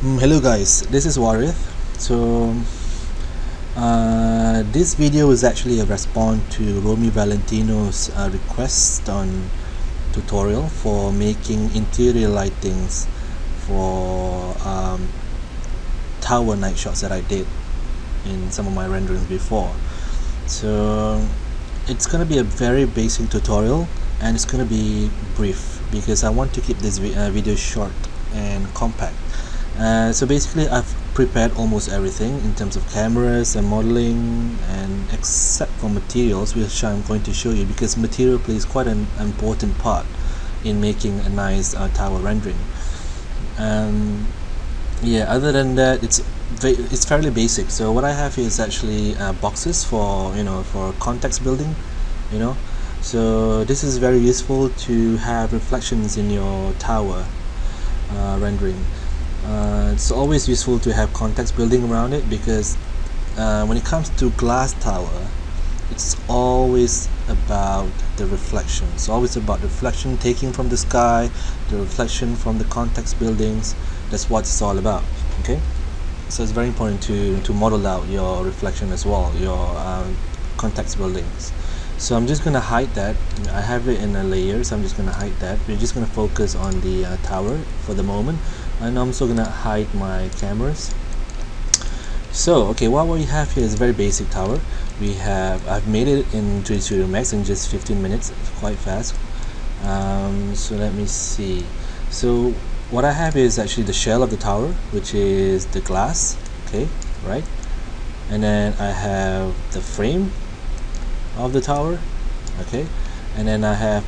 Hello guys, this is Warith. So this video is actually a response to Romy Valentino's request on tutorial for making interior lightings for tower night shots that I did in some of my renderings before. So it's gonna be a very basic tutorial and it's gonna be brief because I want to keep this video short and compact. So basically I've prepared almost everything in terms of cameras and modeling, and except for materials, which I'm going to show you because material plays quite an important part in making a nice tower rendering. Yeah, other than that, it's fairly basic. So what I have here is actually boxes for for context building, so this is very useful to have reflections in your tower rendering. It's always useful to have context building around it because when it comes to glass tower, it's always about the reflection. It's always about reflection taking from the sky, the reflection from the context buildings. That's what it's all about. Okay, so it's very important to model out your reflection as well, your context buildings. So I'm just gonna hide that. I have it in a layer, so I'm just gonna hide that. We're just gonna focus on the tower for the moment, and I'm also gonna hide my cameras. So okay, what we have here is a very basic tower. I've made it in 3D Studio Max in just 15 minutes. It's quite fast. So let me see. So what I have is actually the shell of the tower, which is the glass. Okay, right, and then I have the frame of the tower. Okay, and then I have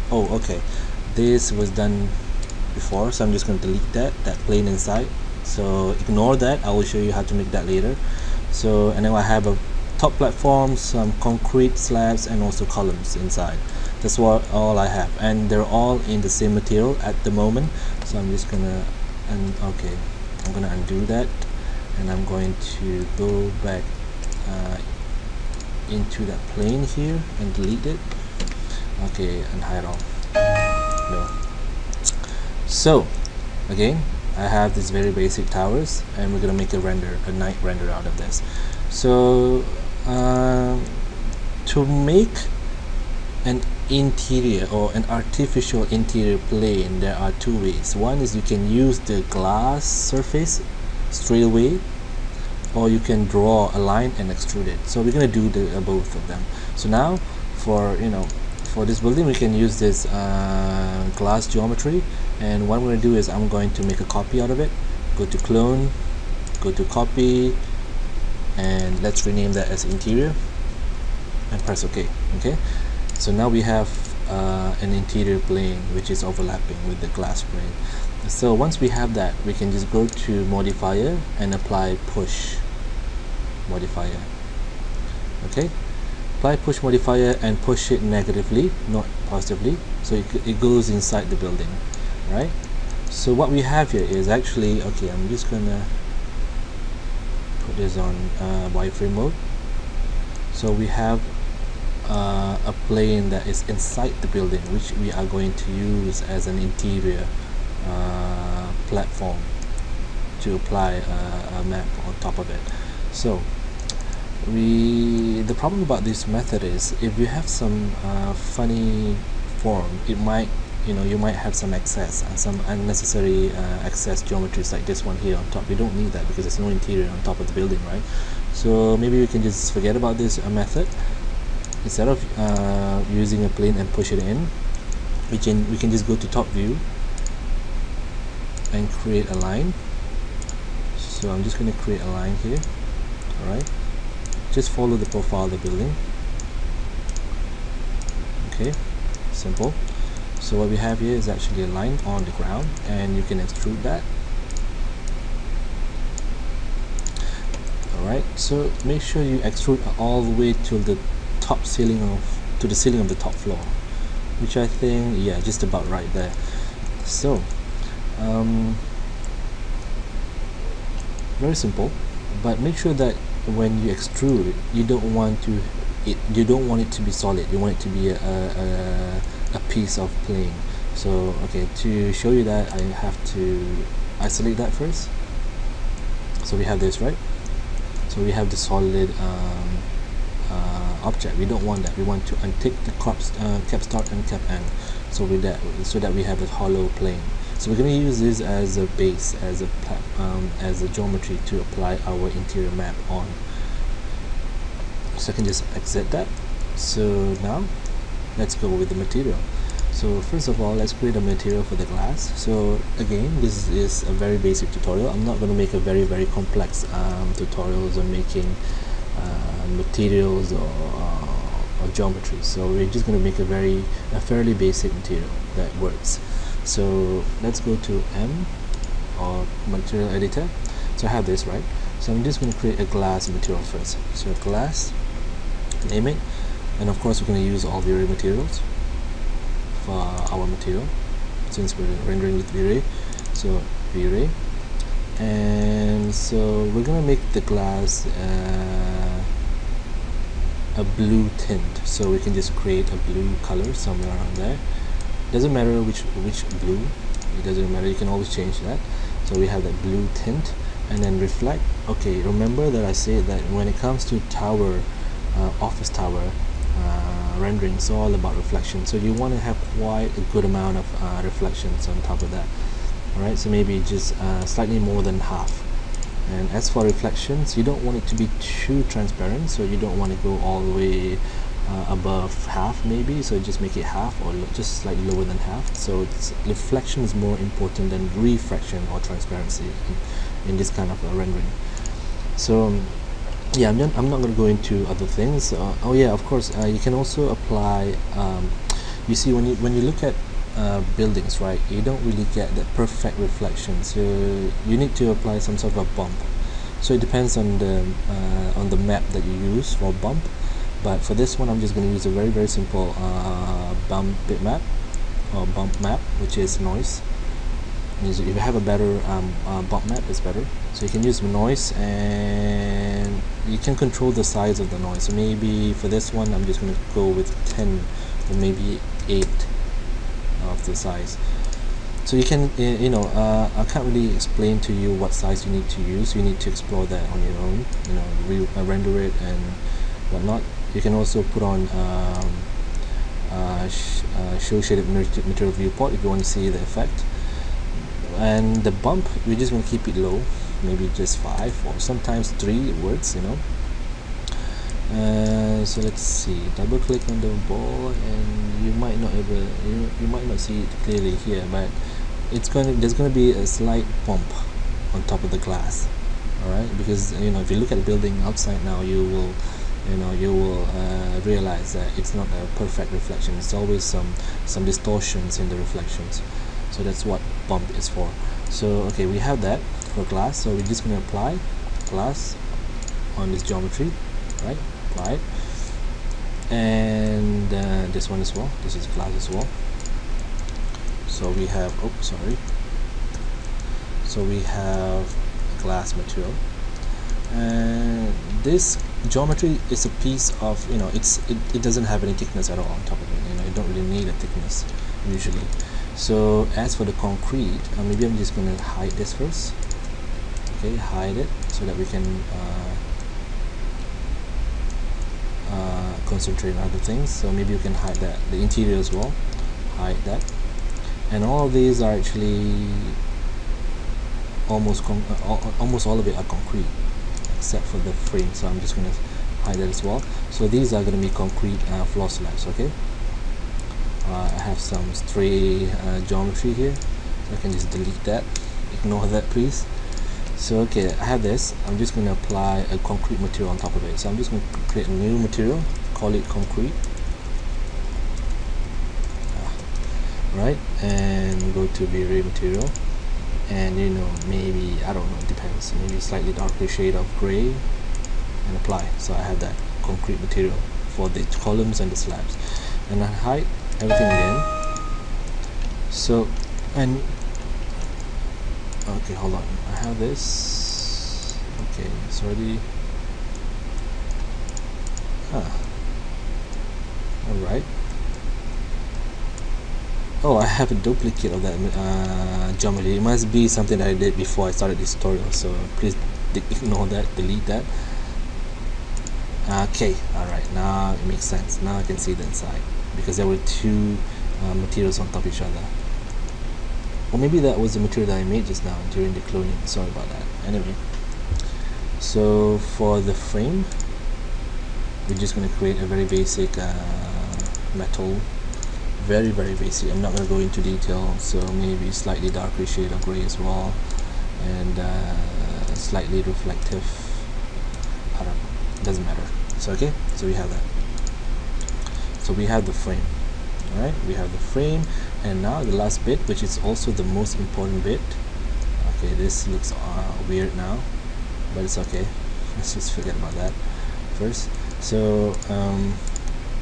this was done before, so I'm just going to delete that plane inside, so ignore that. I will show you how to make that later. So, and then I have a top platform, some concrete slabs, and also columns inside. That's all I have, and they're all in the same material at the moment. So I'm just gonna I'm gonna undo that, and I'm going to go back into that plane here and delete it. Okay, and hide all. No. So again, I have these very basic towers, and we're gonna make a night render out of this. So to make an interior or an artificial interior plane, there are two ways. One is you can use the glass surface straight away, or you can draw a line and extrude it. So we're gonna do both of them. So now for this building, we can use this glass geometry, and what I'm going to do is I'm going to make a copy out of it. Go to clone, go to copy, and let's rename that as interior, and press OK. Okay, so now we have an interior plane which is overlapping with the glass plane. So once we have that, we can just go to modifier and apply push modifier. Okay, apply push modifier and push it negatively, not positively, so it goes inside the building, right? So what we have here is actually, okay, I'm just gonna put this on wireframe mode. So we have a plane that is inside the building, which we are going to use as an interior platform to apply a map on top of it. So the problem about this method is if you have some funny form, it might you might have some excess and some unnecessary excess geometries like this one here on top. We don't need that because there's no interior on top of the building, right? So maybe we can just forget about this method. Instead of using a plane and push it in, we can just go to top view and create a line. So I'm just going to create a line here. Alright, just follow the profile of the building. Okay, simple. So what we have here is actually a line on the ground, and you can extrude that. Alright, so make sure you extrude all the way to the top ceiling to the ceiling of the top floor, which I think, yeah, just about right there. So very simple, but make sure that when you extrude, you don't want it to be solid. You want it to be a piece of plane. So okay, to show you that, I have to isolate that first. So we have this, right? So we have the solid object. We don't want that. We want to untick the cap start and cap end, so with that, so that we have a hollow plane. So we're going to use this as a base, as a geometry to apply our interior map on. So I can just exit that. So now let's go with the material. So first of all, let's create a material for the glass. So again, this is a very basic tutorial. I'm not going to make a very complex tutorials on making materials or geometry. So we're just going to make a fairly basic material that works. So let's go to M, or material editor. So I have this, right? So I'm just going to create a glass material first. So glass, name it, and of course we're going to use all V-Ray materials for our material, since we're rendering with V-Ray. So V-Ray, and so we're going to make the glass a blue tint, so we can just create a blue color somewhere around there. Doesn't matter which blue, it doesn't matter, you can always change that. So we have that blue tint, and then reflect. Okay, remember that I said that when it comes to tower, office tower rendering, it's all about reflection. So you want to have quite a good amount of reflections on top of that. Alright, so maybe just slightly more than half. And as for reflections, you don't want it to be too transparent, so you don't want to go all the way above half maybe, so just make it half, or just slightly lower than half. So reflection is more important than refraction or transparency in this kind of rendering. So yeah, I'm not going to go into other things. Oh yeah, of course, you can also apply you see, when you look at buildings, right, you don't really get that perfect reflection, so you need to apply some sort of a bump. So it depends on the map that you use for bump, but for this one I'm just going to use a very simple bump bitmap or bump map, which is noise. If you have a better bump map, it's better. So you can use noise, and you can control the size of the noise. So maybe for this one I'm just going to go with 10 or maybe 8 of the size. So you can I can't really explain to you what size you need to use. You need to explore that on your own, render it and whatnot. You can also put on show shaded material viewport if you want to see the effect. And the bump, we're just going to keep it low, maybe just 5 or sometimes 3 words, so let's see, double click on the ball, and you might not see it clearly here, but there's going to be a slight bump on top of the glass. Alright, because if you look at the building outside now, you will realize that it's not a perfect reflection. It's always some distortions in the reflections. So that's what bump is for. So okay, we have that for glass, so we're just going to apply glass on this geometry, right? Apply it, and this one as well, this is glass as well. So we have, so we have glass material, and this geometry is a piece of, it doesn't have any thickness at all on top of it. You don't really need a thickness usually. So as for the concrete, maybe I'm just going to hide this first. Okay, hide it so that we can concentrate on other things. So maybe you can hide that, the interior as well, hide that. And all of these are actually almost all of it are concrete except for the frame, so I'm just going to hide that as well. So these are going to be concrete floor slabs. Okay, I have some stray geometry here, so I can just delete that, ignore that please. So okay, I have this, I'm just going to apply a concrete material on top of it. So I'm just going to create a new material, call it concrete, right, and go to V-Ray material, and maybe, I don't know, it depends, maybe slightly darker shade of gray, and apply. So I have that concrete material for the columns and the slabs, and I hide everything again. So, and okay, hold on, I have this. Okay, it's already alright. Oh, I have a duplicate of that geometry. It must be something that I did before I started this tutorial, so please ignore that, delete that. Okay, alright, now it makes sense. Now I can see the inside because there were two materials on top of each other. Or maybe that was the material that I made just now during the cloning. Sorry about that. Anyway, so for the frame, we're just going to create a very basic metal. Very basic. I'm not going to go into detail, so maybe slightly darker shade of gray as well, and slightly reflective. I don't know, doesn't matter. So okay, so we have that. So we have the frame. Alright, we have the frame, and now the last bit, which is also the most important bit. Okay, this looks weird now, but it's okay. Let's just forget about that first. So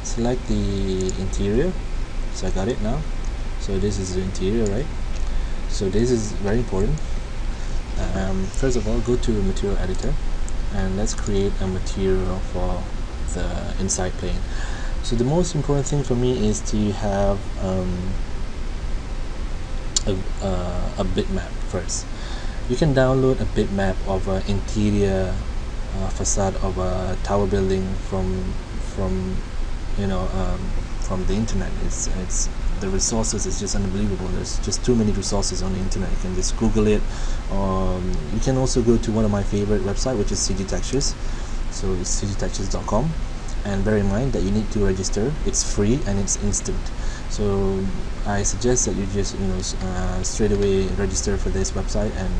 select the interior. So I got it now. So this is the interior, right? So this is very important. First of all, go to material editor and let's create a material for the inside plane. So the most important thing for me is to have a bitmap first. You can download a bitmap of an interior facade of a tower building from the internet. It's the resources is just unbelievable. There's just too many resources on the internet. You can just Google it. You can also go to one of my favorite websites, which is CG Textures. So it's cgtextures.com, and bear in mind that you need to register. It's free and it's instant. So I suggest that you just straight away register for this website and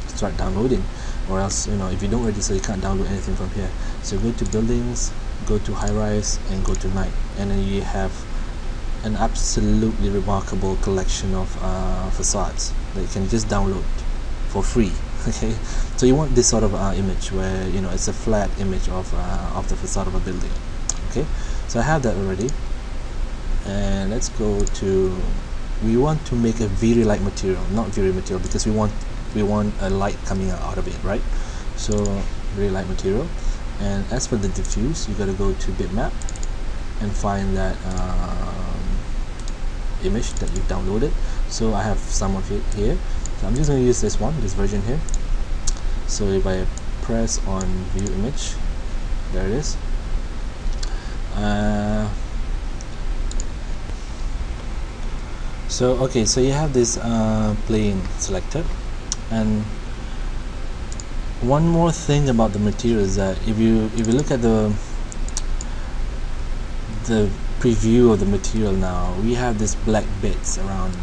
start downloading, or else if you don't register, you can't download anything from here. So go to buildings, go to high rise, and go to night, and then you have an absolutely remarkable collection of facades that you can just download for free. Okay, so you want this sort of image where it's a flat image of the facade of a building. Okay, so I have that already, and let's go to, we want to make a very light material, not very material, because we want a light coming out of it, right? So very light material. And as for the diffuse, you got to go to bitmap and find that image that you've downloaded. So I have some of it here, so I'm just going to use this version here. So if I press on view image, there it is. So okay, so you have this plane selected, and one more thing about the material is that if you look at the preview of the material now, we have this black bits around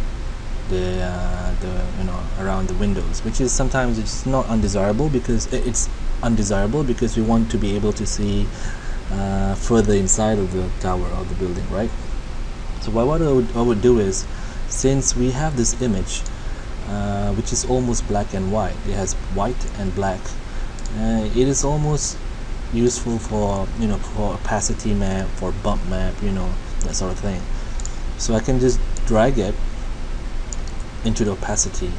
around the windows, which is sometimes it's not undesirable, because it's undesirable because we want to be able to see further inside of the tower or the building, right? So what I would do is, since we have this image which is almost black and white, it has white and black, it is almost useful for for opacity map, for bump map, that sort of thing. So I can just drag it into the opacity,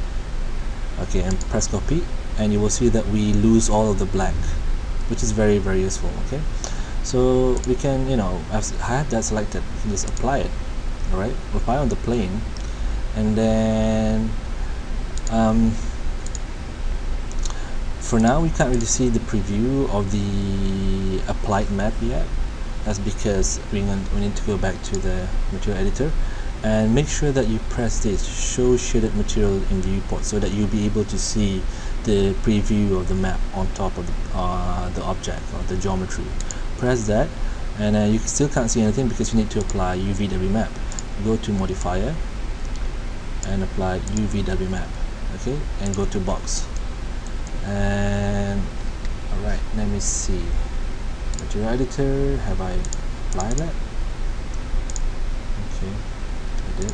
okay, and press copy, and you will see that we lose all of the black, which is very useful. Okay, so we can I have that selected, we can just apply it. All right, apply on the plane, and then for now we can't really see the preview of the applied map yet. That's because we need to go back to the material editor and make sure that you press this show shaded material in viewport, so that you'll be able to see the preview of the map on top of the object or the geometry. Press that, and you still can't see anything because you need to apply UVW map. Go to modifier and apply UVW map, okay, and go to box. And alright, let me see, material editor, have I applied that? Okay, I did.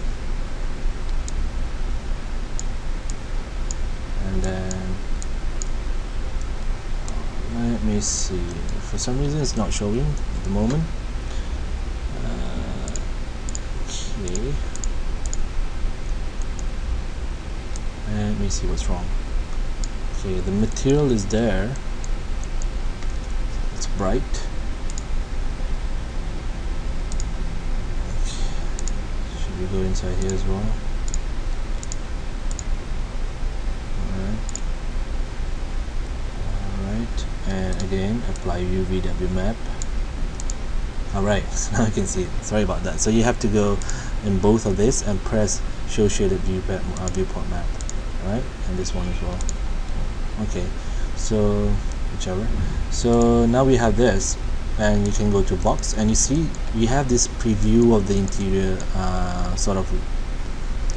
And then let me see, for some reason it's not showing at the moment. Okay, let me see what's wrong. Okay, the material is there, it's bright. Okay. Should we go inside here as well? Alright. and again apply UVW map. Alright, so now you can see it. Sorry about that. So you have to go in both of this and press show shaded viewport map. Alright, and this one as well. Okay, so whichever. So now we have this, and you can go to box, and you see we have this preview of the interior sort of,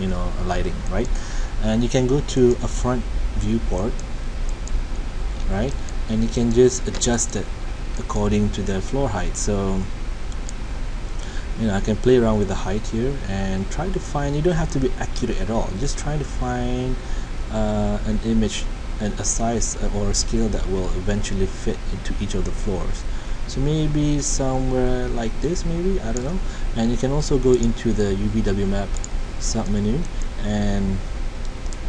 you know, lighting, right? And you can go to a front viewport, right? And you can just adjust it according to the floor height. So you know, I can play around with the height here and try to find, you don't have to be accurate at all, just try to find an image and a size or a scale that will eventually fit into each of the floors. So maybe somewhere like this, maybe, I don't know. And you can also go into the UVW map sub menu and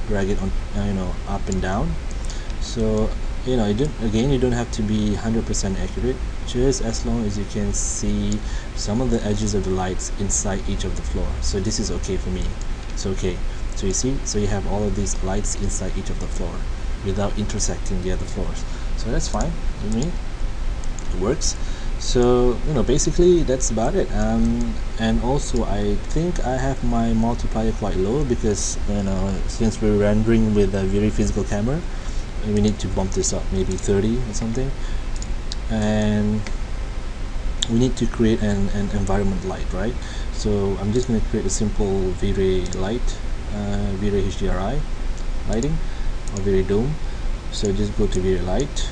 drag it on, you know, up and down. So you know, you don't have to be 100% accurate, just as long as you can see some of the edges of the lights inside each of the floor. So this is okay for me. It's okay. So you see, so you have all of these lights inside each of the floor without intersecting the other floors. So that's fine with me. It works. So you know, basically that's about it. And also I think I have my multiplier quite low because, you know, since we're rendering with a very physical camera, we need to bump this up maybe 30 or something, and we need to create an environment light, right? So I'm just going to create a simple V-Ray light, V-Ray HDRI lighting, or V-Ray dome. So just go to V-Ray light,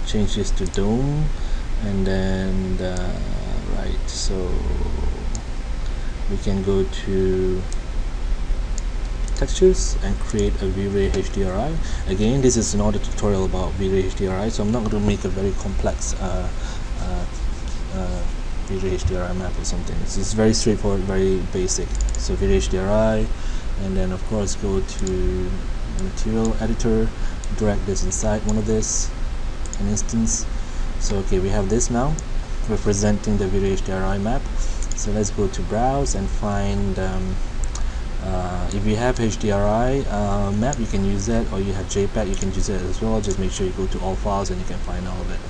change this to dome, and then right, so we can go to textures and create a V-Ray HDRI. Again, this is not a tutorial about V-Ray HDRI, so I'm not going to make a very complex V-Ray HDRI map or something. It's just very straightforward, very basic. So V-Ray HDRI, and then of course go to material editor, drag this inside one of this, an instance. So okay, we have this now representing the V-Ray HDRI map. So let's go to browse and find if you have HDRI map, you can use that, or you have JPEG, you can use it as well. Just make sure you go to all files and you can find all of it.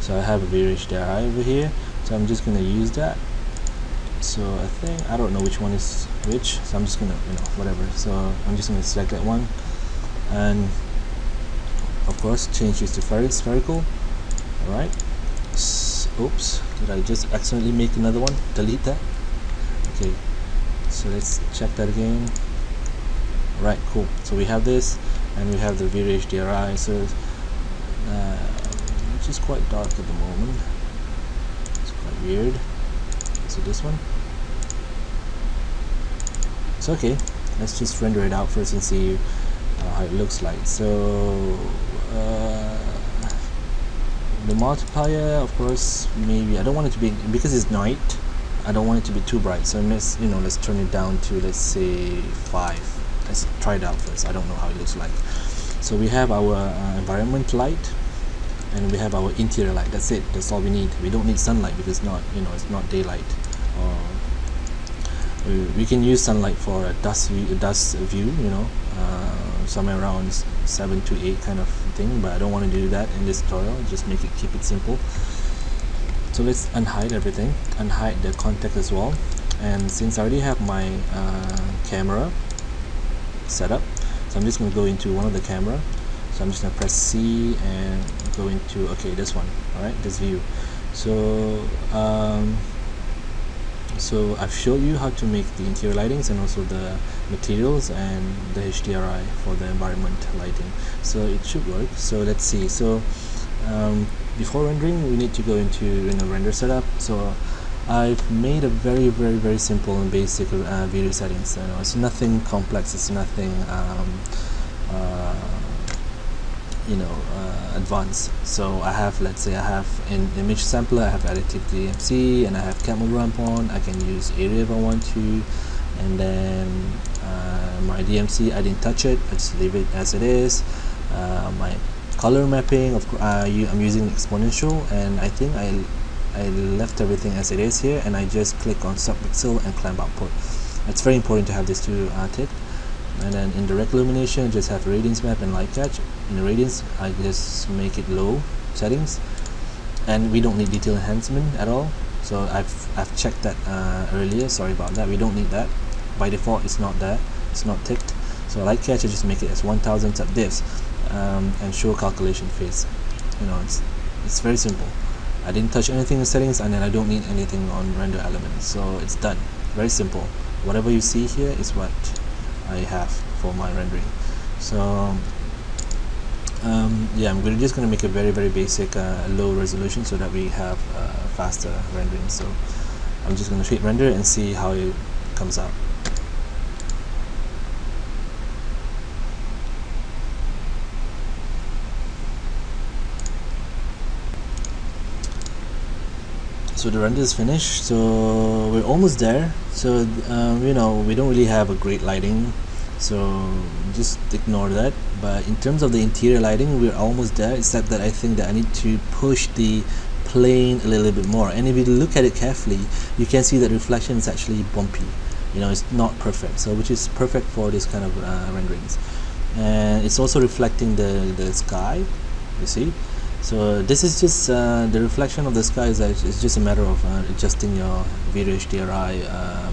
So I have a V-Ray HDRI over here, so I'm just going to use that. So I think, I don't know which one is which, so I'm just going to, you know, whatever. So I'm just going to select that one, and of course change this to spherical. Alright, oops, did I just accidentally make another one? Delete that. Okay, so let's check that again. Right, cool. So we have this, and we have the V-Ray HDRI. So which is quite dark at the moment. It's quite weird. So this one. It's okay. Let's just render it out first and see how it looks like. So the multiplier, of course, maybe I don't want it to be, because it's night, I don't want it to be too bright, so let's, you know, let's turn it down to, let's say 5. Let's try it out first. I don't know how it looks like. So we have our environment light, and we have our interior light. That's it. That's all we need. We don't need sunlight because not, you know, it's not daylight. We can use sunlight for a dust view, you know, somewhere around 7 to 8 kind of thing, but I don't want to do that in this tutorial. Just keep it simple. So let's unhide everything, unhide the context as well. And since I already have my camera set up, so I'm just going to go into one of the camera. So I'm just going to press C and go into, okay, this one. Alright, this view. So so I've showed you how to make the interior lightings and also the materials and the HDRI for the environment lighting. So it should work. So let's see. So before rendering, we need to go into, you know, render setup. So I've made a very simple and basic video settings. You know, it's nothing complex. It's nothing you know, advanced. So I have, let's say I have an image sampler, I have additive DMC, and I have camel ramp on. I can use area if I want to, and then my DMC, I didn't touch it, I just leave it as it is. My color mapping, of course, I'm using exponential, and I think I left everything as it is here, and I just click on subpixel and clamp output. It's very important to have these two ticked. And then in direct illumination, just have radiance map and light catch. In the radiance, I just make it low settings, and we don't need detail enhancement at all. So I've checked that earlier. Sorry about that. We don't need that. By default, it's not there. It's not ticked. So light catch, I just make it as 1000 at divs, and show calculation phase. You know, it's very simple. I didn't touch anything in settings, and then I don't need anything on render elements. So it's done. Very simple. Whatever you see here is what I have for my rendering. So yeah, I'm just going to make a very basic low resolution so that we have faster rendering. So I'm just going to hit render and see how it comes out. So the render is finished, so we're almost there. So you know, we don't really have a great lighting, so just ignore that. But in terms of the interior lighting, we're almost there, except that I think that I need to push the plane a little bit more. And if you look at it carefully, you can see that reflection is actually bumpy. You know, it's not perfect, so which is perfect for this kind of renderings. And it's also reflecting the sky, you see. So this is just the reflection of the sky is just a matter of adjusting your video HDRI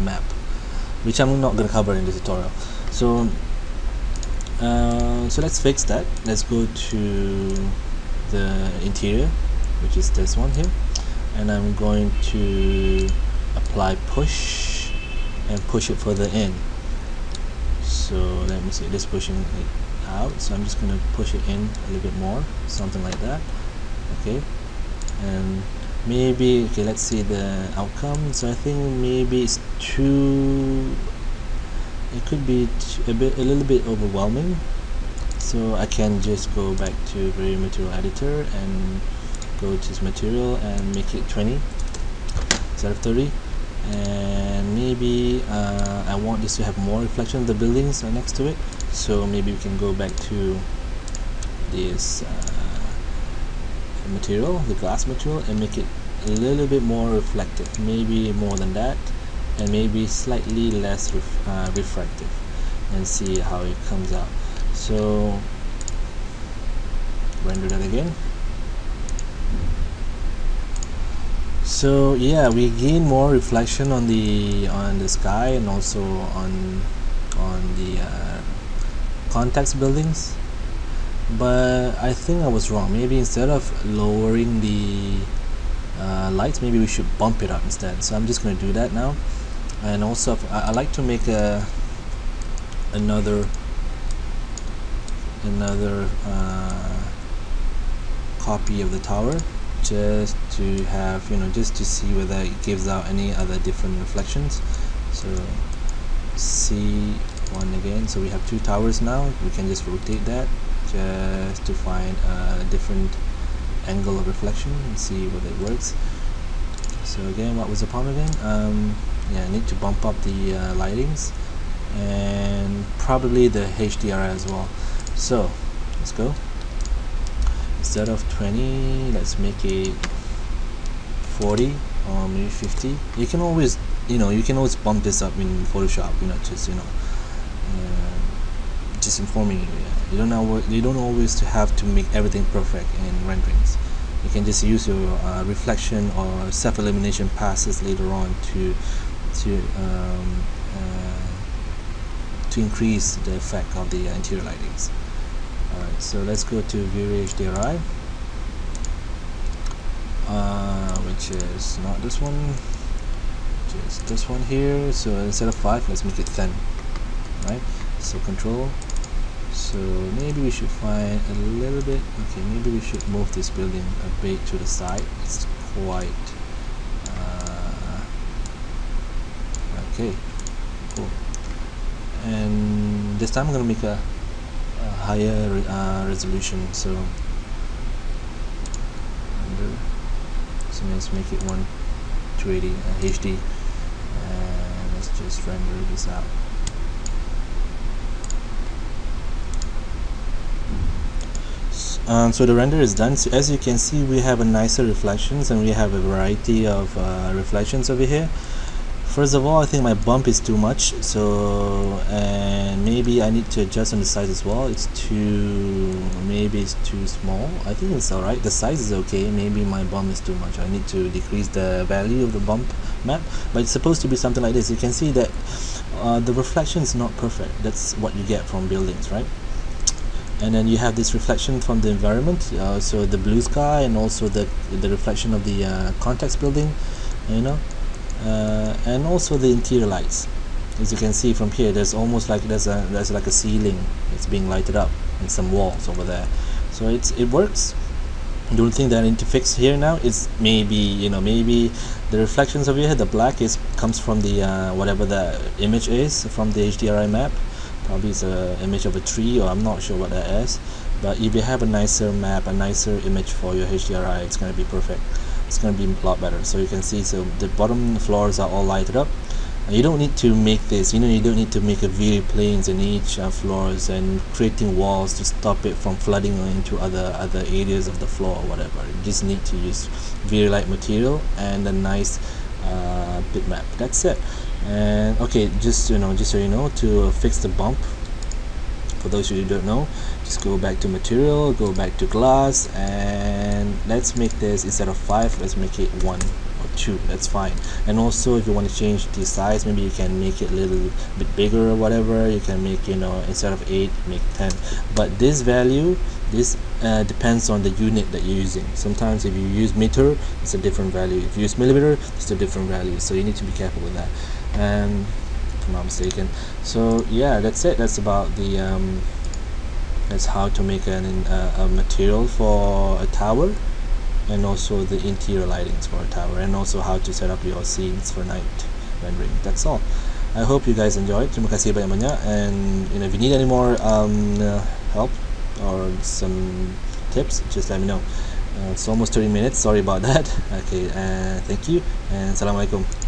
map, which I'm not going to cover in this tutorial. So so let's fix that. Let's go to the interior, which is this one here, and I'm going to apply push and push it further in. So let me see, this pushing it out, so I'm just going to push it in a little bit more, something like that. Okay, and maybe, okay, let's see the outcome. So I think maybe it's too, it could be a little bit overwhelming, so I can just go back to Vary Material Editor and go to material and make it 20 instead of 30. And maybe I want this to have more reflection of the buildings next to it, so maybe we can go back to this material, the glass material, and make it a little bit more reflective, maybe more than that, and maybe slightly less refractive, and see how it comes out. So render that again. So yeah, we gain more reflection on the sky, and also on the context buildings. But I think I was wrong. Maybe instead of lowering the lights, maybe we should bump it up instead. So I'm just going to do that now. And also I like to make another copy of the tower, just to have, you know, just to see whether it gives out any other different reflections. So C1 again. So we have two towers now. We can just rotate that just to find a different angle of reflection and see whether it works. So again, what was the problem again? Yeah, I need to bump up the lightings and probably the HDRI as well. So let's go. Instead of 20, let's make it 40 or maybe 50. You can always, you know, you can always bump this up in Photoshop, you know, just, you know, just informing you. You don't always have to make everything perfect in renderings. You can just use your reflection or self-illumination passes later on to increase the effect of the interior lightings. Alright, so let's go to Vary HDRI, which is not this one, just this one here. So instead of 5, let's make it 10. Right, so control. So maybe we should find a little bit, okay, maybe we should move this building a bit to the side. It's quite okay, cool. And this time I'm going to make a higher resolution. So let's make it 1280 HD, and let's just render this out. So the render is done. So as you can see, we have a nicer reflections, and we have a variety of reflections over here. First of all, I think my bump is too much, so and maybe I need to adjust on the size as well. Maybe it's too small. I think it's alright. The size is okay. Maybe my bump is too much. I need to decrease the value of the bump map, but it's supposed to be something like this. You can see that the reflection is not perfect. That's what you get from buildings, right? And then you have this reflection from the environment, so the blue sky, and also the reflection of the context building, you know, and also the interior lights. As you can see from here, there's almost like there's like a ceiling. It's being lighted up, and some walls over there. So it works. The only thing that I need to fix here now is maybe the reflections over here, the black comes from the whatever the image is from the HDRI map. Probably it's an image of a tree, or I'm not sure what that is. But if you have a nicer map, a nicer image for your HDRI, it's going to be perfect. It's going to be a lot better. So you can see, so the bottom floors are all lighted up. You don't need to make this, you don't need to make a V planes in each floors and creating walls to stop it from flooding into other areas of the floor or whatever. You just need to use very light material and a nice bitmap. That's it. And okay, just so you know, to fix the bump, for those of you who don't know, just go back to material, go back to glass, and let's make this, instead of 5, let's make it 1 or 2. That's fine. And also, if you want to change the size, maybe you can make it a little bit bigger or whatever. You can make, instead of 8, make 10. But this value, depends on the unit that you're using. Sometimes if you use meter, it's a different value. If you use millimeter, it's a different value. So you need to be careful with that. And if I'm not mistaken, so yeah, that's it. That's about the that's how to make a material for a tower, and also the interior lightings for a tower, and also how to set up your scenes for night rendering. That's all. I hope you guys enjoyed. Terima kasih banyak-banyak. And if you need any more help or some tips, just let me know. It's almost 30 minutes. Sorry about that. Okay, thank you, and Assalamualaikum.